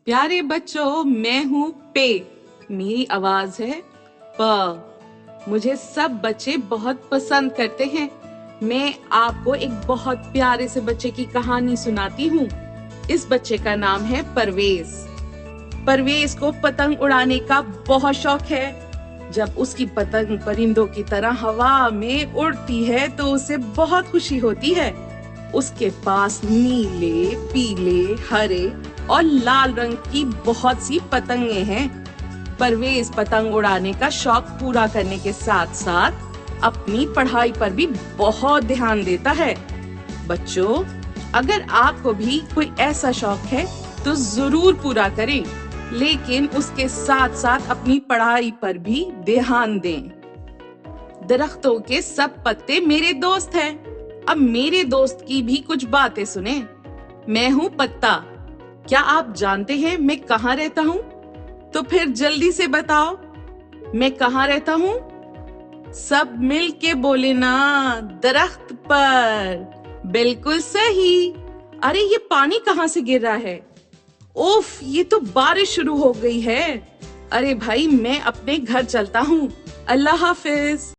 प्यारे बच्चों, मैं हूँ पे। मेरी आवाज है प। मुझे सब बच्चे बहुत पसंद करते हैं। मैं आपको एक बहुत प्यारे से बच्चे की कहानी सुनाती हूँ। इस बच्चे का नाम है परवेज। परवेज को पतंग उड़ाने का बहुत शौक है। जब उसकी पतंग परिंदों की तरह हवा में उड़ती है तो उसे बहुत खुशी होती है। उसके पास नीले, पीले, हरे और लाल रंग की बहुत सी पतंगे हैं। परवेज पतंग उड़ाने का शौक पूरा करने के साथ साथ अपनी पढ़ाई पर भी बहुत ध्यान देता है। बच्चों, अगर आपको भी कोई ऐसा शौक है तो जरूर पूरा करें, लेकिन उसके साथ साथ अपनी पढ़ाई पर भी ध्यान दें। दरख्तों के सब पत्ते मेरे दोस्त हैं। अब मेरे दोस्त की भी कुछ बातें सुने। मैं हूँ पत्ता। क्या आप जानते हैं मैं कहाँ रहता हूँ? तो फिर जल्दी से बताओ, मैं कहाँ रहता हूँ? सब मिल के बोले ना, दरख्त पर। बिल्कुल सही। अरे ये पानी कहाँ से गिर रहा है? ओफ, ये तो बारिश शुरू हो गई है। अरे भाई, मैं अपने घर चलता हूँ। अल्लाह हाफिज।